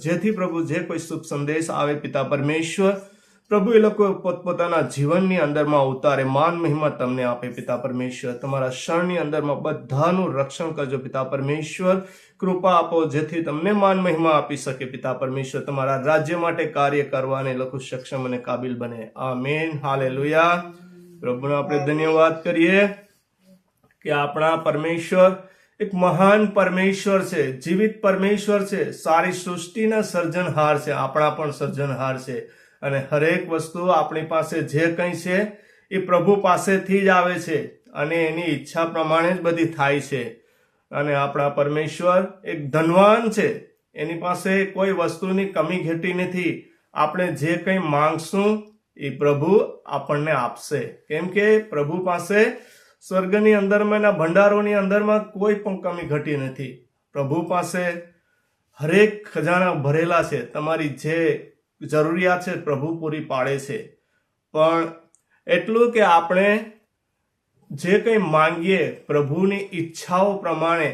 જેથી પ્રભુ જે કોઈ શુભ સંદેશ આવે પિતા પરમેશ્વર પ્રભુ એ લોકો પોતપોતાના જીવનની અંદરમાં ઉતારે, માન મહિમા તમને આપે પિતા પરમેશ્વર. તમારા શરણની અંદરમાં બધાનું રક્ષણ કરજો પિતા પરમેશ્વર. કૃપા આપો જેથી તમને માન મહિમા આપી શકે પિતા પરમેશ્વર. તમારા રાજ્ય માટે કાર્ય કરવાને લોકો સક્ષમ અને કાબિલ બને. Amen, hallelujah. પ્રભુનો આપણે ધન્યવાદ કરીએ કે આપણા પરમેશ્વર એક મહાન પરમેશ્વર છે, જીવિત પરમેશ્વર છે, સારી સૃષ્ટિના સર્જનહાર છે, આપણા પણ સર્જનહાર છે. અને હરેક વસ્તુ આપણી પાસે જે કંઈ છે એ પ્રભુ પાસેથી જ આવે છે અને એની ઈચ્છા પ્રમાણે જ બધી થાય છે. અને આપણા પરમેશ્વર એક ધનવાન છે, એની પાસે કોઈ વસ્તુની કમી ઘટી નથી. આપણે જે કંઈ માંગશું એ પ્રભુ આપણને આપશે, કેમ કે પ્રભુ પાસે સ્વર્ગની અંદરમાં એના ભંડારોની અંદરમાં કોઈ પણ કમી ઘટી નથી. પ્રભુ પાસે હરેક ખજાના ભરેલા છે. તમારી જે જરૂરિયાત છે પ્રભુ પૂરી પાડે છે. પણ એટલું કે આપણે જે કંઈ માંગીએ પ્રભુની ઈચ્છાઓ પ્રમાણે,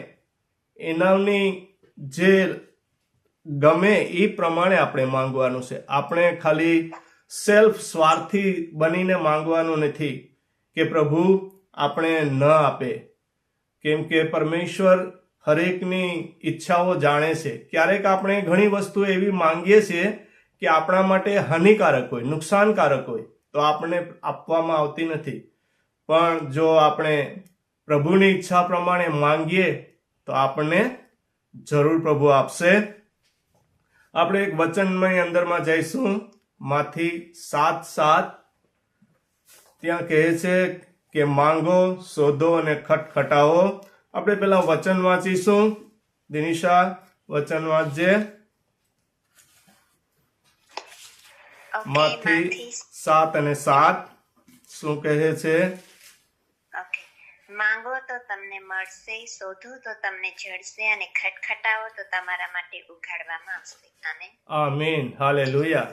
એનાની જે ગમે એ પ્રમાણે આપણે માંગવાનું છે. આપણે ખાલી સેલ્ફ સ્વાર્થી બનીને માંગવાનું નથી કે પ્રભુ આપણે ન આપે, કેમ કે પરમેશ્વર હરેકની ઈચ્છાઓ જાણે છે. ક્યારેક આપણે ઘણી વસ્તુ એવી માંગીએ છીએ કે આપણા માટે હાનિકારક હોય, નુકસાનકારક હોય, તો આપણને આપવામાં આવતી નથી. પણ જો આપણે પ્રભુની ઈચ્છા પ્રમાણે માંગીએ તો આપણને જરૂર પ્રભુ આપશે. આપણે એક વચનમય અંદરમાં જઈશું, માથી 7:7. ત્યાં કહે છે કે માંગો, શોધો અને ખટખટાવો. આપણે પેલા વચન વાંચીશું. દિનિશા, વચન વાંચજે. માથી 7 અને 7 શું કહે છે? માંગો તો તમને મળશે, શોધો તો તમને જડશે, અને ખટખટાવો તો તમારા માટે ઉઘાડવામાં આવશે. આમીન, હાલેલુયા.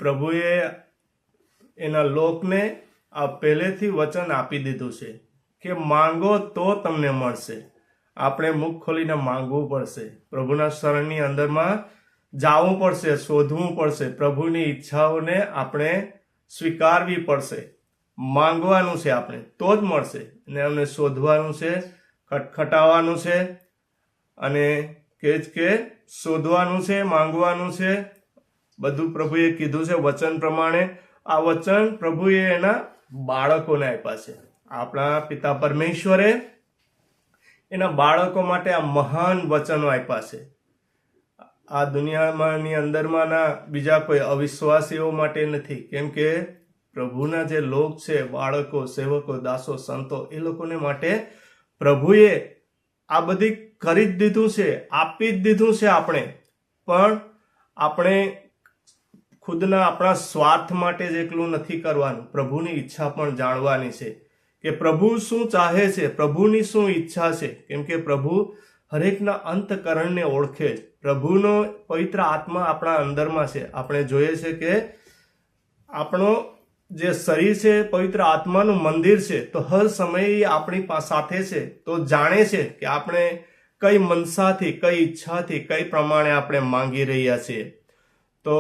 પ્રભુએ એના લોકને આ પહેલેથી વચન આપી દીધું છે કે માંગો તો તમને મળશે. આપણે મુખ ખોલીને માંગવું પડશે, પ્રભુના શરણની અંદરમાં જાવું પડશે, શોધવું પડશે. પ્રભુની ઈચ્છાઓને આપણે સ્વીકારવી પડશે. માંગવાનું છે આપણે તો જ મળશે. અને અમને શોધવાનું છે, ખટખટાવવાનું છે, અને કે શોધવાનું છે, માંગવાનું છે. બધું પ્રભુએ કીધું છે વચન પ્રમાણે. આ વચન પ્રભુએ એના બાળકોને આપ્યા છે. આપણા પિતા પરમેશ્વરે એના બાળકો માટે આ મહાન વચનો આપ્યા છે. આ દુનિયામાંની અંદરમાંના બીજા કોઈ અવિશ્વાસીઓ માટે નથી, કેમ કે પ્રભુના જે લોક છે, બાળકો, સેવકો, દાસો, સંતો, એ લોકોને માટે પ્રભુએ આ બધી કરી જ દીધું છે, આપી જ દીધું છે. આપણે પણ આપણે ખુદના આપણા સ્વાર્થ માટે જ એકલું નથી કરવાનું, પ્રભુની ઈચ્છા પણ જાણવાની છે કે પ્રભુ શું ચાહે છે, પ્રભુની શું ઈચ્છા છે. કેમ કે પ્રભુ હરેકના અંતકરણને ઓળખે છે. પ્રભુનો પવિત્ર આત્મા આપણા અંદરમાં છે. આપણે જોઈએ છે કે આપણો જે શરીર છે પવિત્ર આત્માનું મંદિર છે, તો હર સમયે આપણી સાથે છે. તો જાણે છે કે આપણે કઈ મનસાથી, કઈ ઈચ્છાથી, કઈ પ્રમાણે આપણે માંગી રહ્યા છીએ. તો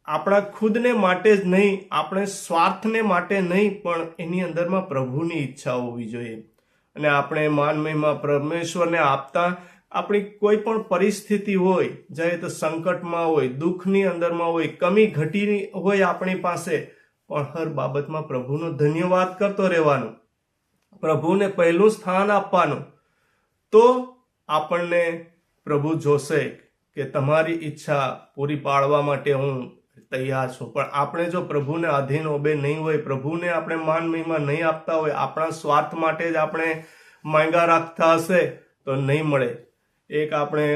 આપણા ખુદને માટે જ નહીં, આપણે સ્વાર્થને માટે નહીં, પણ એની અંદરમાં પ્રભુની ઈચ્છા હોવી જોઈએ. અને આપણે માન મહિમા પરમેશ્વરને આપતા આપણી કોઈ પણ પરિસ્થિતિ હોય, જાય તો સંકટમાં હોય, દુઃખની અંદરમાં હોય, કમી ઘટી હોય આપણી પાસે, પણ હર બાબતમાં પ્રભુનો ધન્યવાદ કરતો રહેવાનું, પ્રભુને પહેલું સ્થાન આપવાનું. તો આપણને પ્રભુ જોશે કે તમારી ઈચ્છા પૂરી પાડવા માટે હું તૈયાર છું. પણ આપણે જો પ્રભુને અધીન ઓબે નહીં હોય, પ્રભુને આપણે માન મહિમા નહીં આપતા હોય, આપણા સ્વાર્થ માટે જ આપણે માંગા રાખતા હશે તો નહીં મળે. એક આપણે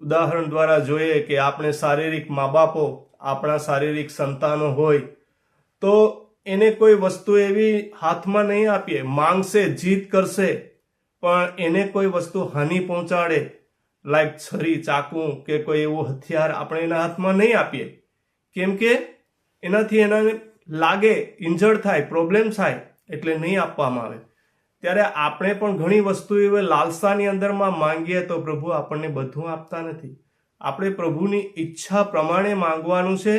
ઉદાહરણ દ્વારા જોઈએ કે આપણે શારીરિક મા બાપો, આપણા શારીરિક સંતાનો હોય તો એને કોઈ વસ્તુ એવી હાથમાં નહીં આપીએ. માંગશે, જીદ કરશે, પણ એને કોઈ વસ્તુ હાનિ પહોંચાડે, લાઈક છરી, ચાકુ કે કોઈ એવું હથિયાર આપણે એના હાથમાં નહીં આપીએ. કેમ કે એનાથી એનાને લાગે, ઇન્જર્ડ થાય, પ્રોબ્લેમ થાય, એટલે નહીં આપવામાં આવે. ત્યારે આપણે પણ ઘણી વસ્તુ એવી લાલસાની અંદરમાં માંગીએ તો પ્રભુ આપણને બધું આપતા નથી. આપણે પ્રભુની ઈચ્છા પ્રમાણે માંગવાનું છે,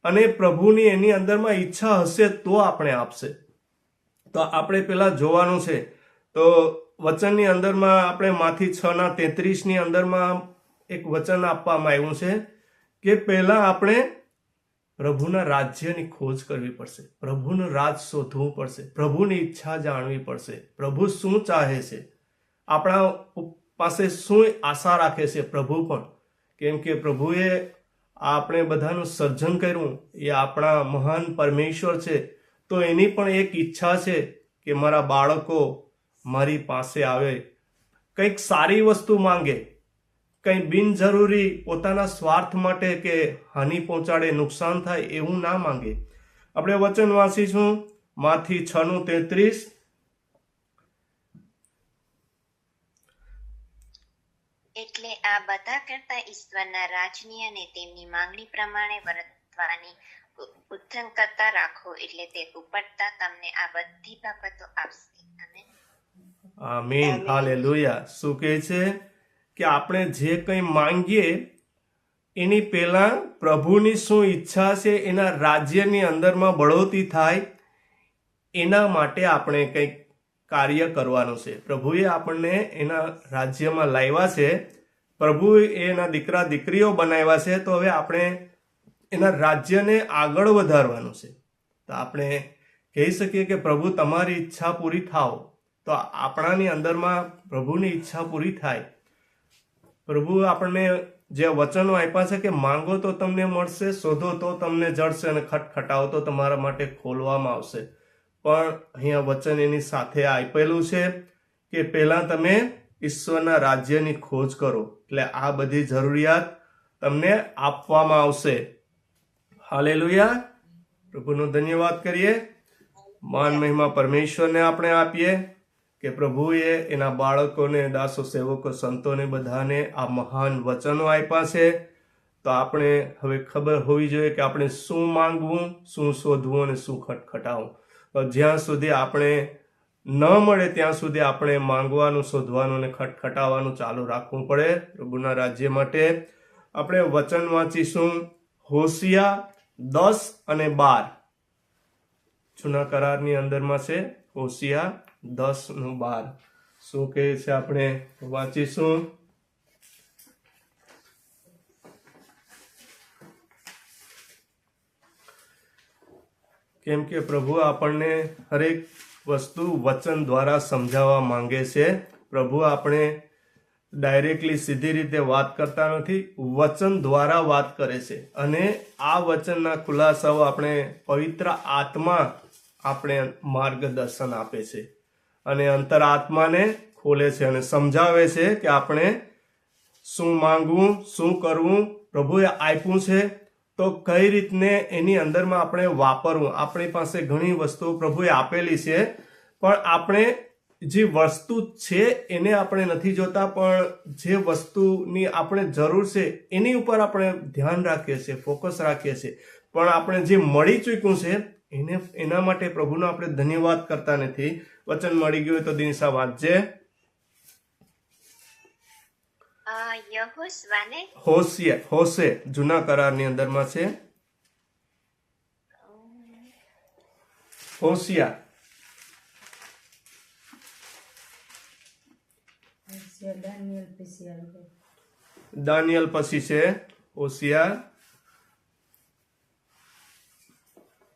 અને પ્રભુની એની અંદરમાં ઈચ્છા હશે તો આપણે આપશે. તો આપણે પેલા જોવાનું છે. તો વચનની અંદરમાં આપણે માથી 6:33 અંદરમાં એક વચન આપવામાં આવ્યું છે કે પહેલા આપણે પ્રભુના રાજ્યની ખોજ કરવી પડશે, પ્રભુનું રાજ શોધવું પડશે, પ્રભુની ઈચ્છા જાણવી પડશે, પ્રભુ શું ચાહે છે, આપણા પાસે શું આશા રાખે છે પ્રભુ પણ. કેમ કે પ્રભુએ આપણે બધાનું સર્જન કર્યું, એ આપણા મહાન પરમેશ્વર છે. તો એની પણ એક ઈચ્છા છે કે મારા બાળકો મારી પાસે આવે, કંઈક સારી વસ્તુ માંગે, કંઈ બિનજરૂરી પોતાના સ્વાર્થ માટે કે હાનિ પહોંચાડે, નુકસાન થાય એવું ના માંગે. આપણે વચન વાંચીશું માથી 6:33. એટલે આ બધા કરતા ઈશ્વરના રાજની અને તેમની માંગણી પ્રમાણે વર્તવાની ઉત્સુકતા રાખો, એટલે તે ઉપડતા તમને આ બધી બાબતો આપશે. આમેન. આમીન, હાલેલુયા. શું કહે છે કે આપણે જે કંઈ માંગીએ એની પહેલા પ્રભુની શું ઈચ્છા છે, એના રાજ્યની અંદરમાં બઢોતરી થાય, એના માટે આપણે કંઈક કાર્ય કરવાનું છે. પ્રભુએ આપણને એના રાજ્યમાં લાવ્યા છે, પ્રભુએ એના દીકરા દીકરીઓ બનાવ્યા છે. તો હવે આપણે એના રાજ્યને આગળ વધારવાનું છે. તો આપણે કહી શકીએ કે પ્રભુ તમારી ઈચ્છા પૂરી થાવ. તો આપણાની અંદરમાં પ્રભુની ઈચ્છા પૂરી થાય. પ્રભુ આપણને જે વચનો આપ્યા છે કે માંગો તો તમને મળશે, શોધો તો તમને જડશે, અને ખટખટાવો તો તમારા માટે ખોલવામાં આવશે. પણ અહીંયા વચન એની સાથે આપેલું છે કે પહેલા તમે ઈશ્વરના રાજ્યની ખોજ કરો, એટલે આ બધી જરૂરિયાત તમને આપવામાં આવશે. હાલેલુયા. પ્રભુનો ધન્યવાદ કરીએ. માન મહિમા પરમેશ્વરને આપણે આપીએ કે પ્રભુએ એના બાળકોને, દાસો, સેવકો, સંતોને બધાને આ મહાન વચનો આપ્યા છે. તો આપણે હવે ખબર હોવી જોઈએ કે આપણે શું માંગવું, શું શોધવું અને શું ખટખટાવવું. જ્યાં સુધી આપણે ન મળે ત્યાં સુધી આપણે માંગવાનું, શોધવાનું અને ખટખટાવવાનું ચાલુ રાખવું પડે પ્રભુના રાજ્ય માટે. આપણે વચન વાંચીશું હોશિયા 10:12. જૂના કરારની અંદરમાં છે હોશિયા 10:12. શું કહે છે આપણે વાંચીશું. કેમ કે પ્રભુ આપણને હરેક વસ્તુ વચન દ્વારા સમજાવવા માંગે છે. પ્રભુ આપણે ડાયરેક્ટલી સીધી રીતે વાત કરતા નથી, વચન દ્વારા વાત કરે છે. અને આ વચનના ખુલાસાઓ આપણે પવિત્ર આત્મા આપણે માર્ગદર્શન આપે છે અને અંતર આત્માને ખોલે છે અને સમજાવે છે કે આપણે શું માંગવું, શું કરવું. પ્રભુએ આપ્યું છે તો કઈ રીતને એની અંદરમાં આપણે વાપરવું. આપણી પાસે ઘણી વસ્તુઓ પ્રભુએ આપેલી છે, પણ આપણે જે વસ્તુ છે એને આપણે નથી જોતા, પણ જે વસ્તુની આપણે જરૂર છે એની ઉપર આપણે ધ્યાન રાખીએ છીએ, ફોકસ રાખીએ છીએ. પણ આપણે જે મળી ચૂક્યું છે એના માટે પ્રભુનો આપણે ધન્યવાદ કરતા નથી. વચન મળી ગયું તો દિનસા વાંચજે. યહોશવાને હોશે જૂના કરારની અંદરમાં છે હોશિયા. દાનિયેલ પછી છે હોશિયા.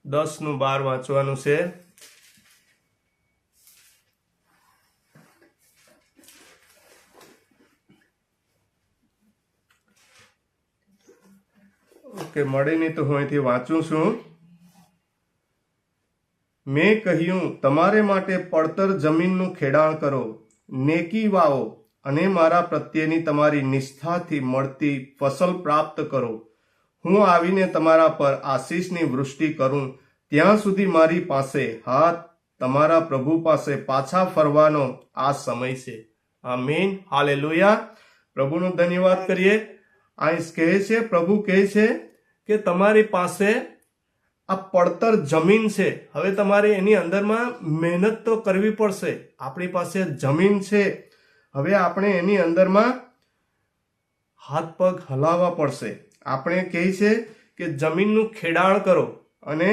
10:12 વાંચવાનું છે. ઓકે, મળે નહીં તો હું અહીંથી વાંચું છું. મેં કહ્યું, તમારે માટે પડતર જમીનનું ખેડાણ કરો, નેકી વાવો અને મારા પ્રત્યેની તમારી નિષ્ઠાથી મળતી ફસલ પ્રાપ્ત કરો. હું આવીને તમારા પર આશીષની વૃષ્ટિ કરું ત્યાં સુધી મારી પાસે હાથ તમારા પ્રભુ પાસે પાછા ફરવાનો આ સમય છે. આમીન, હાલેલુયા. પ્રભુનો ધન્યવાદ કરીએ. અહીં કહે છે, પ્રભુ કહે છે કે તમારી પાસે આ પડતર જમીન છે. હવે તમારે એની અંદરમાં મહેનત તો કરવી પડશે. આપણી પાસે જમીન છે, હવે આપણે એની અંદરમાં હાથ પગ હલાવવા પડશે. આપણે કહે છે કે જમીનનું ખેડાણ કરો અને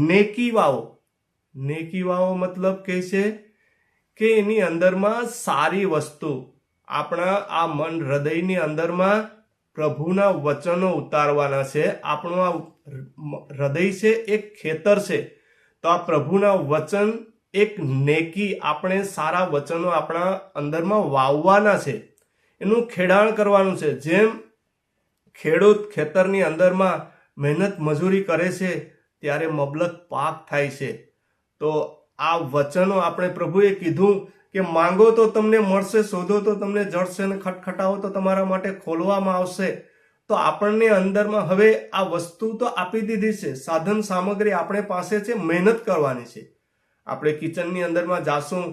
નેકી વાવો. નેકી વાવો મતલબ કહે છે કે એની અંદરમાં સારી વસ્તુ, આપણા આ મન હૃદયની અંદરમાં પ્રભુના વચનો ઉતારવાના છે. આપણું આ હૃદય છે એક ખેતર છે, તો આ પ્રભુના વચન એક નેકી, આપણે સારા વચનો આપણા અંદરમાં વાવવાના છે, એનું ખેડાણ કરવાનું છે. જેમ ખેડૂત ખેતરની અંદરમાં મહેનત મજૂરી કરે છે ત્યારે મબલક પાક થાય છે. તો આ વચનો આપણે પ્રભુએ કીધું કે માંગો તો તમને મળશે, શોધો તો તમને જળશે, અને ખટખટાવો તો તમારા માટે ખોલવામાં આવશે. તો આપણને અંદરમાં હવે આ વસ્તુ તો આપી દીધી છે, સાધન સામગ્રી આપણે પાસે છે, મહેનત કરવાની છે. આપણે કિચનની અંદરમાં જાશું,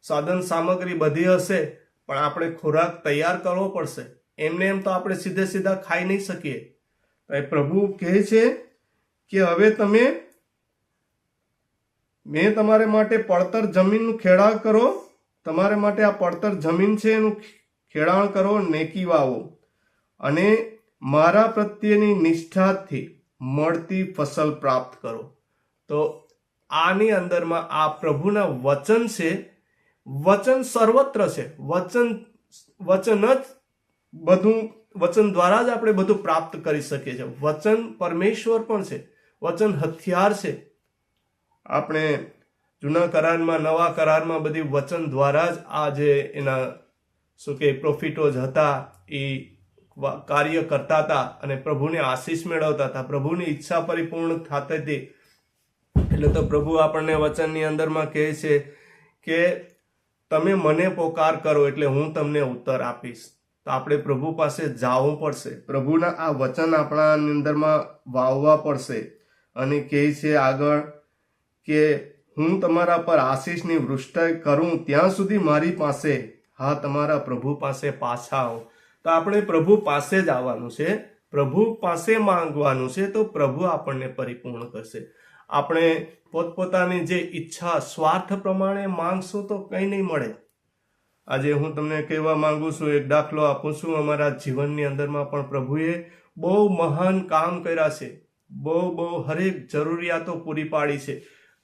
સાધન સામગ્રી બધી હશે, પણ આપણે ખોરાક તૈયાર કરવો પડશે. એમને એમ તો આપણે સીધે સીધા ખાઈ નહીં શકીએ. પ્રભુ કહે છે કે હવે મેં તમારા માટે પડતર જમીનનું ખેડાણ કરો. તમારા માટે આ પડતર જમીન છે એનું ખેડાણ કરો, નેકી વાવો અને મારા પ્રત્યેની નિષ્ઠાથી મળતી ફસલ પ્રાપ્ત કરો. તો આની અંદરમાં આ પ્રભુના વચન છે. વચન સર્વત્ર છે. વચન જ બધું, વચન દ્વારા જ આપણે બધું પ્રાપ્ત કરી શકીએ છીએ. વચન પરમેશ્વર પણ છે. વચન હથિયાર છે. આપણે જૂના કરારમાં, નવા કરારમાં બધી વચન દ્વારા જ આ જે એના શું કે પ્રોફિટો જ હતા એ કાર્ય કરતા હતા અને પ્રભુને આશીષ મેળવતા હતા, પ્રભુની ઈચ્છા પરિપૂર્ણ થતી હતી. એટલે તો પ્રભુ આપણને વચનની અંદરમાં કહે છે કે તમે મને પોકાર કરો એટલે હું તમને ઉત્તર આપીશ. તો આપણે પ્રભુ પાસે જવું પડશે, પ્રભુના આ વચન આપણા અંદરમાં વાવવા પડશે. અને કહે છે આગળ કે હું તમારા પર આશીષની વૃષ્ટિ કરું ત્યાં સુધી મારી પાસે, હા, તમારા પ્રભુ પાસે પાછા આવો. તો આપણે પ્રભુ પાસે જ આવવાનું છે, પ્રભુ પાસે માંગવાનું છે, તો પ્રભુ આપણને પરિપૂર્ણ કરશે. આપણે પોતપોતાની જે ઈચ્છા સ્વાર્થ પ્રમાણે માંગશું તો કંઈ નહીં મળે. આજે હું તમને કહેવા માંગુ છું, એક દાખલો આપું છું. અમારા જીવનની અંદરમાં પણ પ્રભુએ બહુ મહાન કામ કર્યા છે, બહુ હરેક જરૂરિયાતો પૂરી પાડી છે.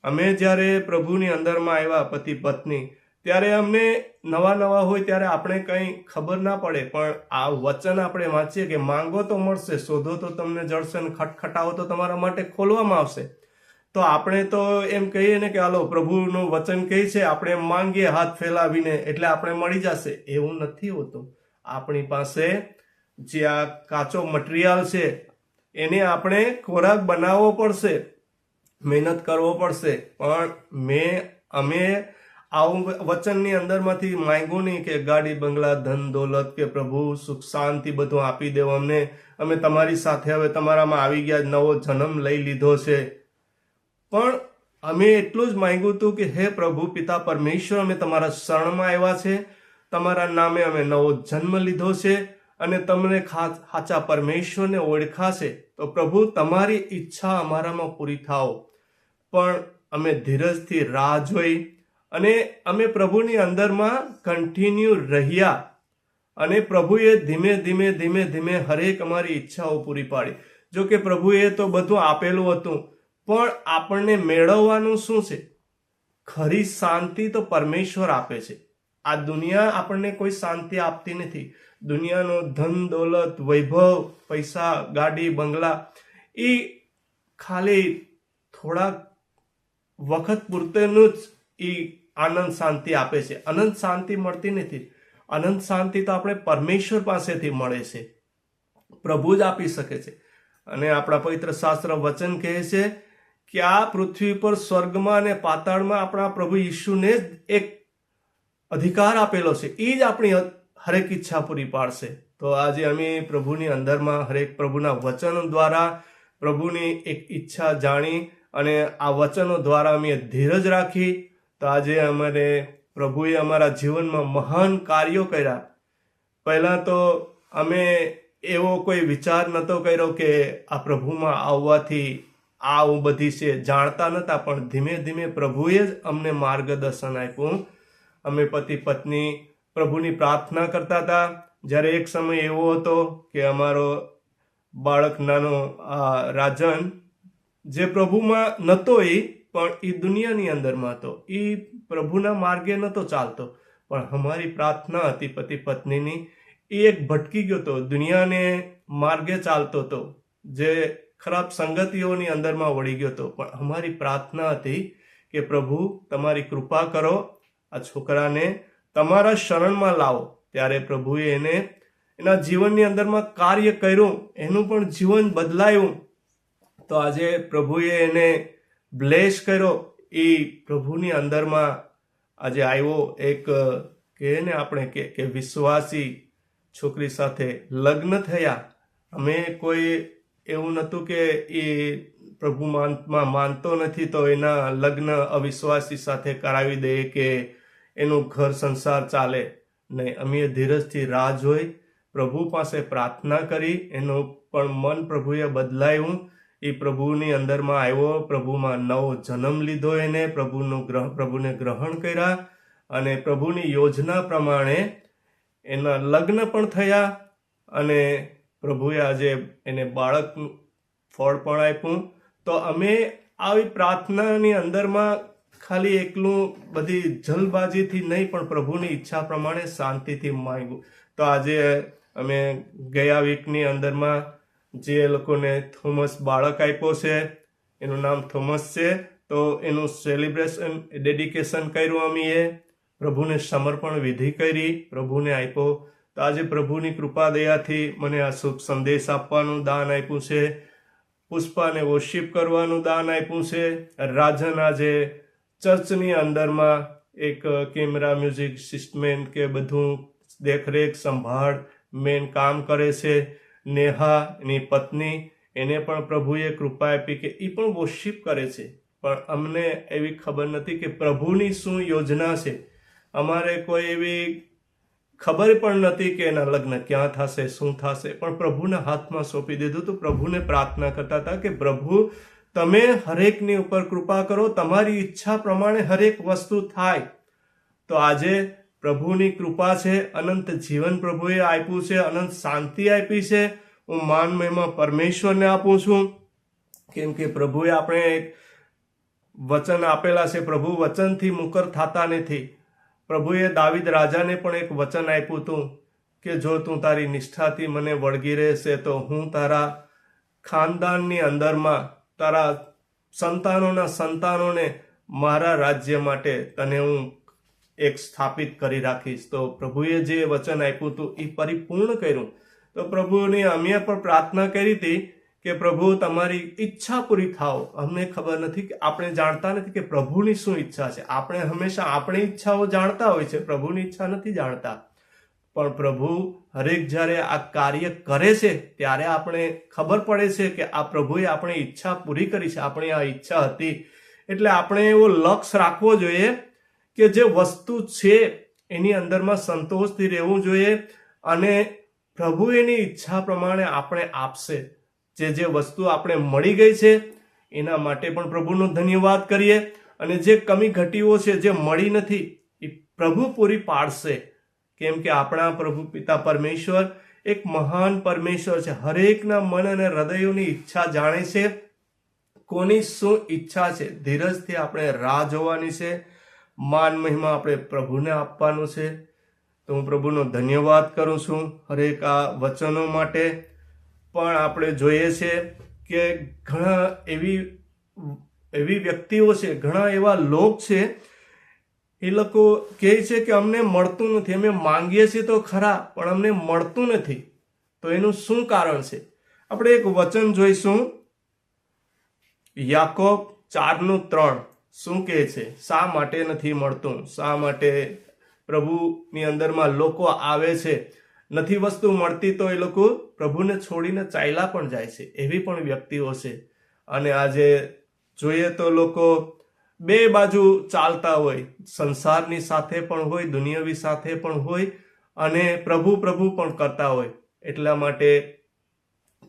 અમે જ્યારે પ્રભુની અંદરમાં આવ્યા પતિ પત્ની, ત્યારે અમને નવા હોય ત્યારે આપણે કંઈ ખબર ના પડે, પણ આ વચન આપણે વાંચીએ કે માંગો તો મળશે, શોધો તો તમને જળશે, અને ખટખટાવો તો તમારા માટે ખોલવામાં આવશે. તો આપણે તો એમ કહીએ ને કે હાલો પ્રભુનું વચન કહે છે, આપણે માંગીએ હાથ ફેલાવીને એટલે આપણે મળી જશે. એવું નથી હોતું. આપણી પાસે જે આ કાચો મટીરિયલ છે એને આપણે ખોરાક બનાવવો પડશે, મહેનત કરવો પડશે. પણ અમે આવું વચનની અંદરમાંથી માંગ્યું નહીં કે ગાડી બંગલા ધન દોલત કે પ્રભુ સુખ શાંતિ બધું આપી દેવો અમને, અમે તમારી સાથે હવે તમારામાં આવી ગયા, નવો જન્મ લઈ લીધો છે. પણ અમે એટલું જ માંગ્યું હતું કે હે પ્રભુ પિતા પરમેશ્વર, અમે તમારા શરણમાં આવ્યા છે, તમારા નામે અમે નવો જન્મ લીધો છે અને તમને સાચા પરમેશ્વરને ઓળખાશે. તો પ્રભુ તમારી ઈચ્છા અમારામાં પૂરી થાઓ. પણ અમે ધીરજથી રાહ જોઈ અને અમે પ્રભુની અંદરમાં કન્ટિન્યુ રહ્યા અને પ્રભુએ ધીમે ધીમે હરેક અમારી ઈચ્છાઓ પૂરી પાડી. જો કે પ્રભુએ તો બધું આપેલું હતું, પણ આપણને મેળવવાનું શું છે? ખરી શાંતિ તો પરમેશ્વર આપે છે. આ દુનિયા આપણને કોઈ શાંતિ આપતી નથી. દુનિયાનો ધન દોલત, વૈભવ, પૈસા, ગાડી બંગલા એ ખાલી થોડાક વખત પૂરતેનું જ એ આનંદ શાંતિ આપે છે. અનંત શાંતિ મળતી નથી. અનંત શાંતિ તો આપણે પરમેશ્વર પાસેથી મળે છે, પ્રભુ જ આપી શકે છે. અને આપણા પવિત્ર શાસ્ત્ર વચન કહે છે કે આ પૃથ્વી પર સ્વર્ગમાં અને પાતાળમાં આપણા પ્રભુ ઈશુને જ એક અધિકાર આપેલો છે. એ જ આપણી હરેક ઈચ્છા પૂરી પાડશે. તો આજે અમે પ્રભુની અંદરમાં હરેક પ્રભુના વચનો દ્વારા પ્રભુની એક ઈચ્છા જાણી અને આ વચનો દ્વારા અમે ધીરજ રાખી. તો આજે અમારે પ્રભુએ અમારા જીવનમાં મહાન કાર્યો કર્યા. પહેલાં તો અમે એવો કોઈ વિચાર નહોતો કર્યો કે આ પ્રભુમાં આવવાથી આ બધી છે, જાણતા નહોતા. પણ ધીમે ધીમે પ્રભુએ જ અમને માર્ગદર્શન આપ્યું. અમે પતિ પત્ની પ્રભુની પ્રાર્થના કરતા હતા જ્યારે એક સમય એવો હતો કે અમારો બાળક નાનો રાજન જે પ્રભુમાં નહોતો પણ એ દુનિયાની અંદરમાં હતો, એ પ્રભુના માર્ગે નહોતો ચાલતો, પણ અમારી પ્રાર્થના હતી પતિ પત્નીની, એ એક ભટકી ગયો હતો, દુનિયાને માર્ગે ચાલતો હતો, જે ખરાબ સંગતિઓની અંદરમાં વળી ગયો હતો. પણ અમારી પ્રાર્થના હતી કે પ્રભુ તમારી કૃપા કરો, આ છોકરાને તમારા શરણમાં લાવો. ત્યારે પ્રભુએ એને એના જીવનની અંદરમાં કાર્ય કર્યું, એનું પણ જીવન બદલાયું. તો આજે પ્રભુએ એને બ્લેસ કર્યો, એ પ્રભુની અંદરમાં આજે આવ્યો. એક કહે ને આપણે કે વિશ્વાસી છોકરી સાથે લગ્ન થયા. અમે કોઈ એવું નહોતું કે એ પ્રભુમાં માનતો નથી તો એના લગ્ન અવિશ્વાસી સાથે કરાવી દઈએ કે એનું ઘર સંસાર ચાલે. નહીં, અમે ધીરજથી રાહ જોઈ, પ્રભુ પાસે પ્રાર્થના કરી, એનું પણ મન પ્રભુએ બદલાયું, એ પ્રભુની અંદરમાં આવ્યો, પ્રભુમાં નવો જન્મ લીધો, એને પ્રભુને ગ્રહણ કર્યા અને પ્રભુની યોજના પ્રમાણે એના લગ્ન પણ થયા અને પ્રભુએ આજે એને બાળકનું ફળ પણ આપ્યું. તો અમે આવી પ્રાર્થનાની અંદરમાં ખાલી એકલું બધી જલબાજીથી નહીં પણ પ્રભુની ઈચ્છા પ્રમાણે શાંતિથી માંગ્યું. તો આજે અમે ગયા વીકની અંદરમાં જે લોકોને થોમસ બાળક આપ્યો છે, એનું નામ થોમસ છે, તો એનું સેલિબ્રેશન ડેડિકેશન કર્યું અમે, પ્રભુને સમર્પણ વિધિ કરી, પ્રભુને આપ્યો. તો આજે પ્રભુની કૃપા દયાથી મને આ શુભ સંદેશ આપવાનું દાન આપ્યું છે, પુષ્પાને વર્શિપ કરવાનું દાન આપ્યું છે. રાજન આજે ચર્ચની અંદરમાં એક કેમેરા મ્યુઝિક સિસ્ટમેન કે બધું દેખરેખ સંભાળ મેન કામ કરે છે. નેહા એની પત્ની, એને પણ પ્રભુએ કૃપા આપી કે એ પણ વર્શિપ કરે છે. પણ અમને એવી ખબર નથી કે પ્રભુની શું યોજના છે. અમારે કોઈ એવી ખબર પણ નથી કે એના લગ્ન ક્યાં થશે, શું થશે, પણ પ્રભુના હાથમાં સોંપી દીધું. તો પ્રભુને પ્રાર્થના કરતા હતા કે પ્રભુ તમે હરેકની ઉપર કૃપા કરો, તમારી ઈચ્છા પ્રમાણે હરેક વસ્તુ થાય. તો આજે પ્રભુની કૃપા છે, અનંત જીવન પ્રભુએ આપ્યું છે, અનંત શાંતિ આપી છે. હું માન મહિમા પરમેશ્વરને આપું છું, કેમ કે પ્રભુએ આપણે એક વચન આપેલા છે, પ્રભુ વચનથી મુકર થતા નથી. પ્રભુએ દાવીદ રાજાને પણ એક વચન આપ્યું હતું કે જો તું તારી નિષ્ઠાથી મને વળગી રહેશે તો હું તારા ખાનદાનની અંદરમાં તારા સંતાનોના સંતાનોને મારા રાજ્ય માટે તને હું એક સ્થાપિત કરી રાખીશ. તો પ્રભુએ જે વચન આપ્યું હતું એ પરિપૂર્ણ કર્યું. તો પ્રભુની અમે પણ પ્રાર્થના કરી હતી કે પ્રભુ તમારી ઈચ્છા પૂરી થાઓ. અમને ખબર નથી કે આપણે જાણતા નથી કે પ્રભુની શું ઈચ્છા છે. આપણે હંમેશા આપણી ઈચ્છાઓ જાણતા હોય છે, પ્રભુની ઈચ્છા નથી જાણતા. પણ પ્રભુ હરેક જ્યારે આ કાર્ય કરે છે ત્યારે આપણે ખબર પડે છે કે આ પ્રભુએ આપણી ઈચ્છા પૂરી કરી છે, આપણી આ ઈચ્છા હતી. એટલે આપણે એવો લક્ષ્ય રાખવો જોઈએ કે જે વસ્તુ છે એની અંદરમાં સંતોષથી રહેવું જોઈએ અને પ્રભુ એની ઈચ્છા પ્રમાણે આપણે આપશે. જે વસ્તુ આપણે મળી ગઈ છે એના માટે પણ પ્રભુનો ધન્યવાદ કરીએ અને જે કમી ઘટીઓ છે જે મળી નથી એ પ્રભુ પૂરી પાડશે. કેમ કે આપણા પ્રભુ પિતા પરમેશ્વર એક મહાન પરમેશ્વર છે. હરેકના મન અને હૃદયોની ઈચ્છા જાણે છે, કોની શું ઈચ્છા છે. ધીરજથી આપણે રાહ જોવાની છે, માન મહિમા આપણે પ્રભુને આપવાનું છે. તો હું પ્રભુનો ધન્યવાદ કરું છું હરેક આ વચનો માટે. પણ આપણે જોઈએ છે કે ઘણા એવી વ્યક્તિઓ છે, ઘણા એવા લોક છે, એ લોકો કહે છે કે અમને મળતું નથી, અમે માંગીએ છીએ તો ખરા પણ અમને મળતું નથી. તો એનું શું કારણ છે? આપણે એક વચન જોઈશું, યાકોબ 4:3 શું કહે છે? શા માટે નથી મળતું? શા માટે પ્રભુની અંદરમાં લોકો આવે છે, નથી વસ્તુ મળતી તો એ લોકો પ્રભુને છોડીને ચાલ્યા પણ જાય છે. એવી પણ વ્યક્તિઓ છે. અને આજે જોઈએ તો લોકો બે બાજુ ચાલતા હોય, સંસારની સાથે પણ હોય, દુનિયાવી સાથે પણ હોય અને પ્રભુ પણ કરતા હોય. એટલા માટે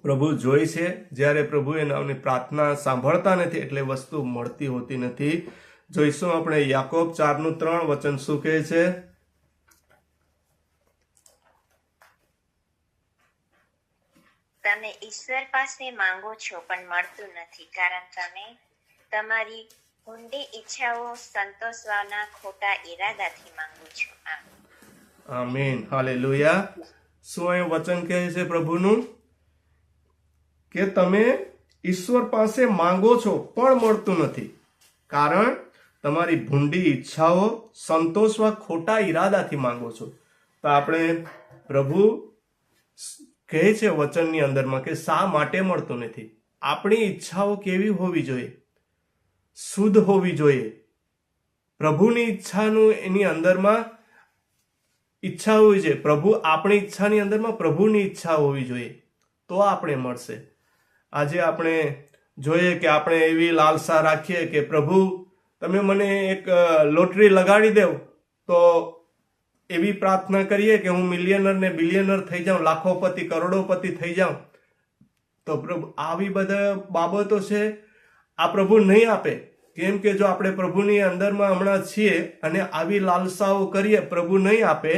પ્રભુ જોઈ છે જ્યારે પ્રભુ એની પ્રાર્થના સાંભળતા નથી એટલે વસ્તુ મળતી હોતી નથી. જોઈશું આપણે યાકોબ 4:3 વચન શું કહે છે? ઈશ્વર પાસે માંગો છો પણ મળતું નથી, કારણ તમે તમારી ઊંડી ઈચ્છાઓ સંતોષવાના ખોટા ઈરાદાથી માંગો છો. આમીન, હાલેલુયા. શું અહીં વચન કહે છે પ્રભુનું કે તમે ઈશ્વર પાસે માંગો છો પણ મળતું નથી, કારણ તમારી ભૂંડી ઈચ્છાઓ સંતોષવા ખોટા ઈરાદાથી માંગો છો. તો આપણે પ્રભુ કહે છે વચનની અંદરમાં કે શા માટે મળતું નથી. આપણી ઈચ્છાઓ કેવી હોવી જોઈએ? શુદ્ધ હોવી જોઈએ. પ્રભુની ઈચ્છાનું એની અંદરમાં ઈચ્છા હોવી જોઈએ. પ્રભુ આપણી ઈચ્છાની અંદરમાં પ્રભુની ઈચ્છા હોવી જોઈએ, તો આપણે મળશે. આજે આપણે જોઈએ કે આપણે એવી લાલસા રાખીએ કે પ્રભુ તમે મને એક લોટરી લગાડી દેવ, તો એવી પ્રાર્થના કરીએ કે હું મિલિયનર ને બિલિયનર થઈ જાઉં, લાખોપતિ કરોડોપતિ થઈ જાઉં. તો પ્રભુ આવી બધા બાબતો છે આ પ્રભુ નહીં આપે. કેમ કે જો આપણે પ્રભુની અંદરમાં હમણાં છીએ અને આવી લાલસાઓ કરીએ, પ્રભુ નહીં આપે.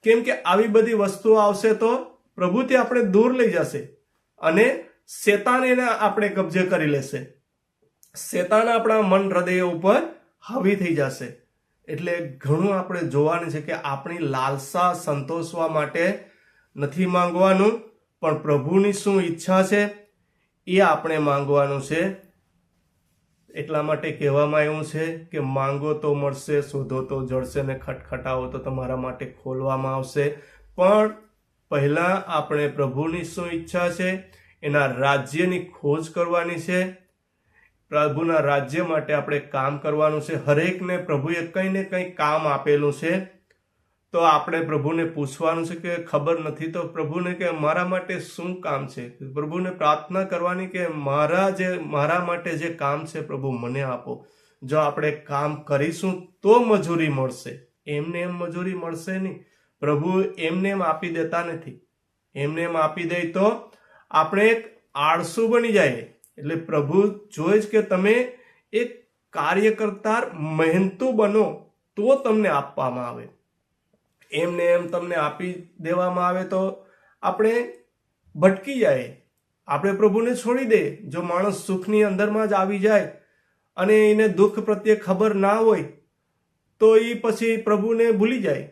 કેમ કે આવી બધી વસ્તુઓ આવશે તો પ્રભુથી આપણે દૂર લઈ જશે અને શેતાન એને આપણે કબજે કરી લેશે. શેતાન આપણા મન હૃદય ઉપર હાવી થઈ જશે. એટલે ઘણું આપણે જોવાનું છે કે આપણી લાલસા સંતોષવા માટે નથી માંગવાનું, પણ પ્રભુની શું ઈચ્છા છે એ આપણે માંગવાનું છે. એટલા માટે કહેવામાં આવ્યું છે કે માંગો તો મળશે, શોધો તો જળશે, ને ખટખટાવો તો તમારા માટે ખોલવામાં આવશે. પણ પહેલા આપણે પ્રભુની શું ઈચ્છા છે, એના રાજ્યની ખોજ કરવાની છે. પ્રભુના રાજ્ય માટે આપણે કામ કરવાનું છે. હરેકને પ્રભુએ કંઈ ને કંઈ કામ આપેલું છે. તો આપણે પ્રભુને પૂછવાનું છે કે ખબર નથી તો પ્રભુને કે મારા માટે શું કામ છે. પ્રભુને પ્રાર્થના કરવાની કે મારા માટે જે કામ છે પ્રભુ મને આપો. જો આપણે કામ કરીશું તો મજૂરી મળશે, એમને એમ મજૂરી મળશે નહીં. પ્રભુ એમને એમ આપી દેતા નથી. એમને એમ આપી દે તો આપણે એક આળસુ બની જાય. એટલે પ્રભુ જોઈ જ કે તમે એક કાર્યકર્તા મહેનતુ બનો તો તમને આપવામાં આવે. એમને એમ તમને આપી દેવામાં આવે તો આપણે ભટકી જાય, આપણે પ્રભુને છોડી દે. જો માણસ સુખની અંદરમાં જ આવી જાય અને એને દુઃખ પ્રત્યે ખબર ના હોય તો એ પછી પ્રભુને ભૂલી જાય.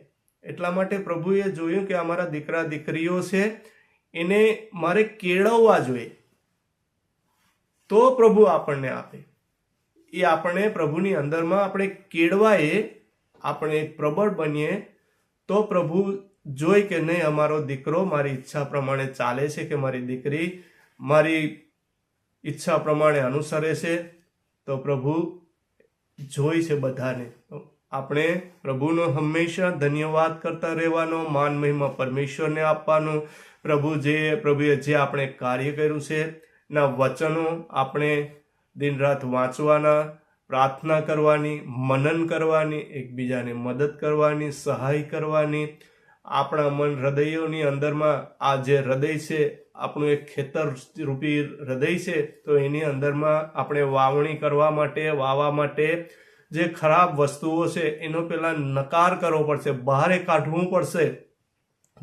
એટલા માટે પ્રભુએ જોયું કે અમારા દીકરા દીકરીઓ છે એને મારે કેળવવા જોઈએ, તો પ્રભુ આપણને આપે. એ આપણે પ્રભુની અંદરમાં આપણે કેળવાએ, આપણે પ્રબળ બનીએ તો પ્રભુ જોઈ કે નહીં અમારો દીકરો મારી ઈચ્છા પ્રમાણે ચાલે છે, કે મારી દીકરી મારી ઈચ્છા પ્રમાણે અનુસરે છે. તો પ્રભુ જોઈ છે બધાને. આપણે પ્રભુનો હંમેશા ધન્યવાદ કરતા રહેવાનો, માન મહિમા પરમેશ્વરને આપવાનું. પ્રભુએ જે આપણે કાર્ય કર્યું છે ના વચનો આપણે દિન રાત વાંચવાના, પ્રાર્થના કરવાની, મનન કરવાની, એકબીજાને મદદ કરવાની, સહાય કરવાની. આપણા મન હૃદયોની અંદરમાં આ જે હૃદય છે આપણું એક ખેતર રૂપી હૃદય છે. તો એની અંદરમાં આપણે વાવવા માટે જે ખરાબ વસ્તુઓ છે એનો પહેલા નકાર કરવો પડશે, બહાર કાઢવું પડશે.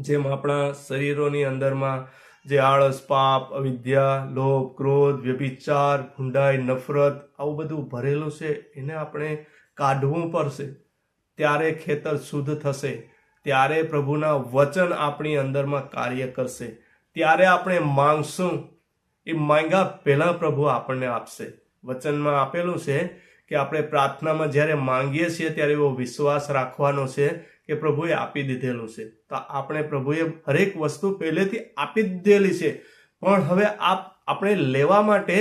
જેમ આપણા શરીરોની અંદરમાં જે આળસ, પાપ, અવિદ્યા, લોભ, ક્રોધ, વ્યભિચાર, ભૂંડાઈ, નફરત આવું બધું ભરેલું છે, એને આપણે કાઢવું પડશે. ત્યારે ખેતર શુદ્ધ થશે, ત્યારે પ્રભુના વચન આપણી અંદરમાં કાર્ય કરશે. ત્યારે આપણે માંગશું, એ માંગ્યા પહેલા પ્રભુ આપણને આપશે. વચનમાં આપેલું છે કે આપણે પ્રાર્થનામાં જ્યારે માંગીએ છીએ ત્યારે એવો વિશ્વાસ રાખવાનો છે કે પ્રભુએ આપી દીધેલું છે. તો આપણે પ્રભુએ હરેક વસ્તુ પહેલેથી આપી દીધેલી છે, પણ હવે આપણે લેવા માટે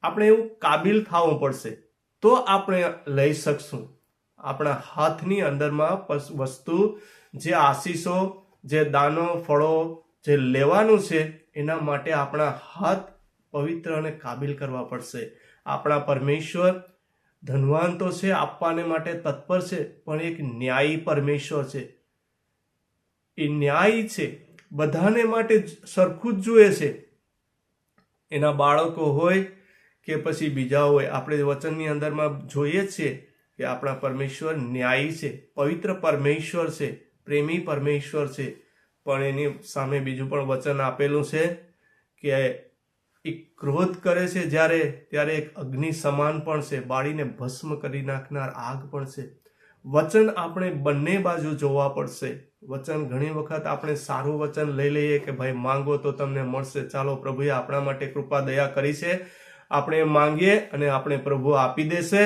આપણે એવું કાબિલ થવું પડશે, તો આપણે લઈ શકશું. આપણા હાથની અંદરમાં વસ્તુ, જે આશીષો, જે દાનો, ફળો જે લેવાનું છે એના માટે આપણા હાથ પવિત્ર અને કાબિલ કરવા પડશે. આપણા પરમેશ્વર ધનવાન તો છે, આપવાને માટે તત્પર છે, પણ એક ન્યાયી પરમેશ્વર છે. એ ન્યાયી છે, બધાને માટે સરખું જ જોઈએ છે. એના બાળકો હોય કે પછી બીજા હોય, આપણે વચનની અંદરમાં જોઈએ છીએ કે આપણા પરમેશ્વર ન્યાયી છે, પવિત્ર પરમેશ્વર છે, પ્રેમી પરમેશ્વર છે. પણ એની સામે બીજું પણ વચન આપેલું છે કે એ ક્રોધ કરે છે ત્યારે એક અગ્નિ સમાન પણ છે, બાળીને ભસ્મ કરી નાખનાર આગ પણ છે. વચન આપણે બંને બાજુ જોવા પડશે. વચન ઘણી વખત આપણે સારું વચન લઈ લઈએ કે ભાઈ માંગો તો તમને મળશે, ચાલો પ્રભુએ આપણા માટે કૃપા દયા કરી છે, આપણે માંગીએ અને આપણે પ્રભુ આપી દેશે.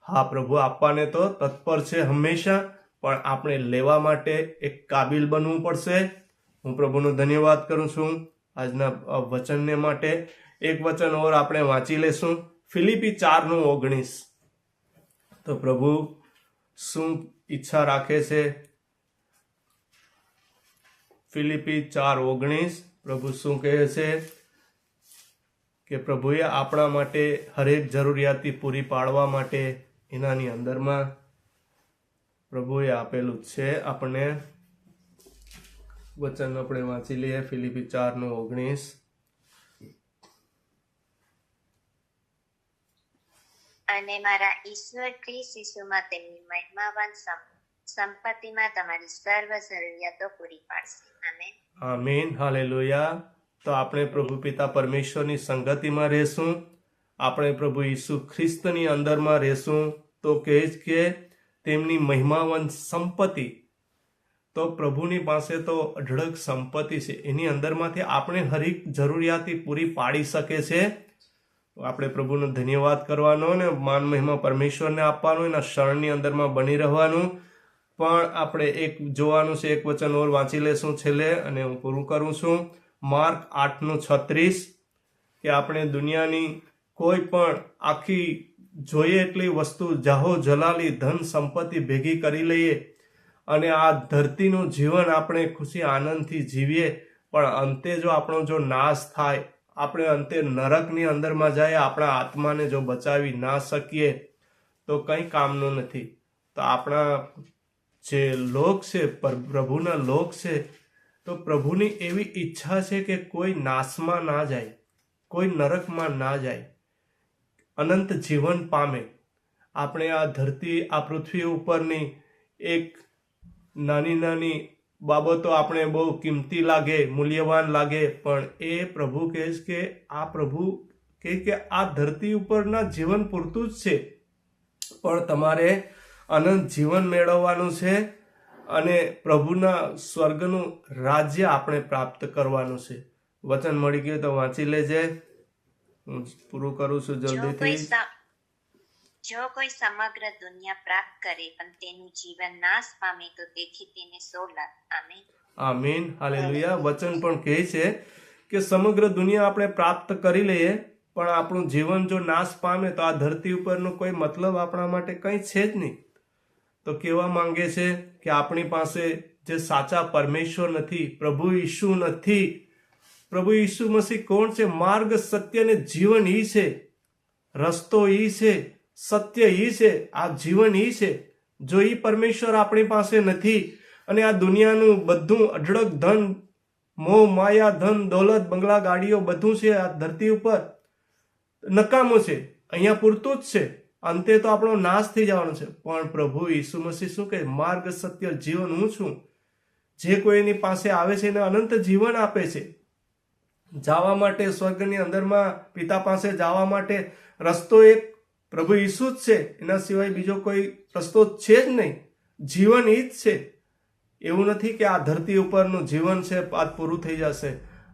હા, પ્રભુ આપવાને તો તત્પર છે હંમેશા, પણ આપણે લેવા માટે એક કાબિલ બનવું પડશે. હું પ્રભુનો ધન્યવાદ કરું છું આજના વચનને માટે. એક વચન ઓર આપણે વાંચી લેશું, ફિલિપી 4:19. તો પ્રભુ શું ઈચ્છા રાખે છે? ફિલિપી 4:19 પ્રભુ શું કહે છે કે પ્રભુએ આપણા માટે હરેક જરૂરિયાતી પૂરી પાડવા માટે એનાની અંદરમાં પ્રભુએ આપેલું છે. આપણને વચન આપણે વાંચી લઈએ, ફિલિપી 4:19. અને મારા ઈશ્વર ખ્રિસ્ત ઈસુમાં તેમની મહિમાવાન સંપત્તિમાં તમારી સર્વ જરૂરિયાતો પૂરી પાડશે. આમેન. આમીન. હાલેલુયા. તો આપણે પ્રભુ પિતા પરમેશ્વરની સંગતિમાં રહેશું, આપણે પ્રભુ ઈસુ ખ્રિસ્તની અંદરમાં રહેશું, તો કહે જ કે તેમની મહિમાવંત સંપત્તિ. તો પ્રભુની પાસે તો અઢળક સંપત્તિ છે, એની અંદરમાંથી આપણે હરેક જરૂરિયાતી પૂરી પાડી શકે છે. આપણે પ્રભુનો ધન્યવાદ કરવાનો ને માન મહિમા પરમેશ્વરને આપવાનું, એના શરણની અંદરમાં બની રહેવાનું. પણ આપણે એક જોવાનું છે, એક વચન ઓર વાંચી લેશું છેલ્લે અને હું પૂરું કરું છું. માર્ક 8:36 કે આપણે દુનિયાની કોઈ પણ આખી જોઈએ એટલી વસ્તુ જાહો જલાલી ધન સંપત્તિ ભેગી કરી લઈએ અને આ ધરતીનું જીવન આપણે ખુશી આનંદથી જીવીએ, પણ અંતે જો આપણો જો નાશ થાય, આપણે અંતે નરકની અંદરમાં જાય, આપણા આત્માને જો બચાવી ના શકીએ તો કંઈ કામનું નથી. તો આપણા જે લોક છે, પ્રભુના લોક છે, તો પ્રભુની એવી ઈચ્છા છે કે કોઈ નાશમાં ના જાય, કોઈ નરકમાં ના જાય, અનંત જીવન પામે. આપણે આ ધરતી, આ પૃથ્વી ઉપરની એક નાની નાની બાબતો આપણે બહુ કિંમતી લાગે, મૂલ્યવાન લાગે, પણ એ પ્રભુ કહે છે કે આ પ્રભુ કહે કે આ ધરતી ઉપરના જીવન પૂરતું જ છે, પણ તમારે અનંત જીવન મેળવવાનું છે અને પ્રભુના સ્વર્ગનું રાજ્ય આપણે પ્રાપ્ત કરવાનું છે. વચન મળી ગયું તો વાંચી લેજે. હું પૂરું કરું છું જલ્દીથી. જો કોઈ સમગ્ર દુનિયા પ્રાપ્ત કરે પણ તેનું જીવન નાશ પામે તો તેથી તેને શો લાભ? આમીન. આમીન. હાલેલુયા. વચન પણ કહે છે કે સમગ્ર દુનિયા આપણે પ્રાપ્ત કરી લઈએ પણ આપણું જીવન જો નાશ પામે તો આ ધરતી ઉપરનો કોઈ મતલબ આપણા માટે કંઈ છે જ નહીં. તો કહેવા માંગે છે કે આપણી પાસે જે સાચા પરમેશ્વર નથી, પ્રભુ ઈસુ નથી. પ્રભુ ઈસુ મસીહ કોણ છે? માર્ગ, સત્ય અને જીવન ઈ છે. રસ્તો ઈ છે, સત્ય ઈ છે, આ જીવન ઈ છે. જો ઈ પરમેશ્વર આપણી પાસે નથી અને આ દુનિયાનું બધું અઢળક ધન, મોહ માયા, ધન દોલત, બંગલા ગાડીઓ બધું છે આ ધરતી ઉપર, નકામું છે, અહીંયા પૂરતું જ છે, અંતે તો આપણો નાશ થઈ જવાનો છે. પણ પ્રભુ ઈસુ મસીહ શું કહે? માર્ગ, સત્ય, જીવન હું છું. જે કોઈ એની પાસે આવે છે એને અનંત જીવન આપે છે. જવા માટે સ્વર્ગની અંદરમાં પિતા પાસે જવા માટે રસ્તો એક પ્રભુ ઈસુ જ છે, એના સિવાય બીજો કોઈ રસ્તો છે જ નહીં. જીવન ઈ જ છે. એવું નથી કે આ ધરતી ઉપરનું જીવન છે આજ પૂરું થઈ જશે.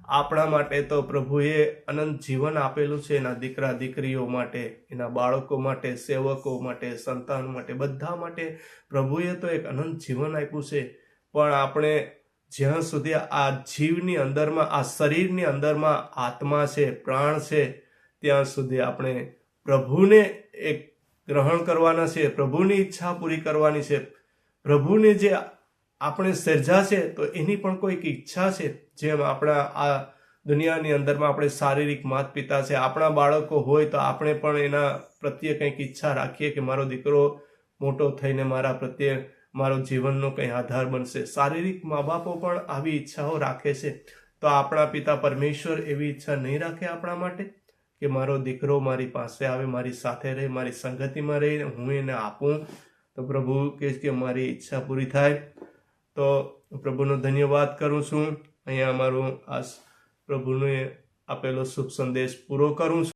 આપણા માટે તો પ્રભુએ અનંત જીવન આપેલું છે, એના દીકરા દીકરીઓ માટે, એના બાળકો માટે, સેવકો માટે, સંતાન માટે, બધા માટે પ્રભુએ તો એક અનંત જીવન આપ્યું છે. પણ આપણે જ્યાં સુધી આ જીવની અંદરમાં, આ શરીરની અંદરમાં આત્મા છે, પ્રાણ છે, ત્યાં સુધી આપણે પ્રભુને એક ગ્રહણ કરવાના છે, પ્રભુની ઈચ્છા પૂરી કરવાની છે. પ્રભુને જે આપણે સર્જા છે તો એની પણ કોઈક ઈચ્છા છે. જેમ આપણા આ દુનિયાની અંદરમાં આપણે શારીરિક માતા પિતા છે, આપણા બાળકો હોય તો આપણે પણ એના પ્રત્યે કંઈક ઈચ્છા રાખીએ કે મારો દીકરો મોટો થઈને મારા પ્રત્યે મારો જીવનનો કંઈ આધાર બનશે. શારીરિક મા બાપો પણ આવી ઈચ્છાઓ રાખે છે. તો આપણા પિતા પરમેશ્વર એવી ઈચ્છા નહીં રાખે આપણા માટે કે મારો દીકરો મારી પાસે આવે, મારી સાથે રહે, મારી સંગતિમાં રહી, હું એને આપું. તો પ્રભુ કહે કે મારી ઈચ્છા પૂરી થાય. તો પ્રભુનો ધન્યવાદ કરું છું. અહીંયા અમારું આ પ્રભુને આપેલો શુભ સંદેશ પૂરો કરું છું.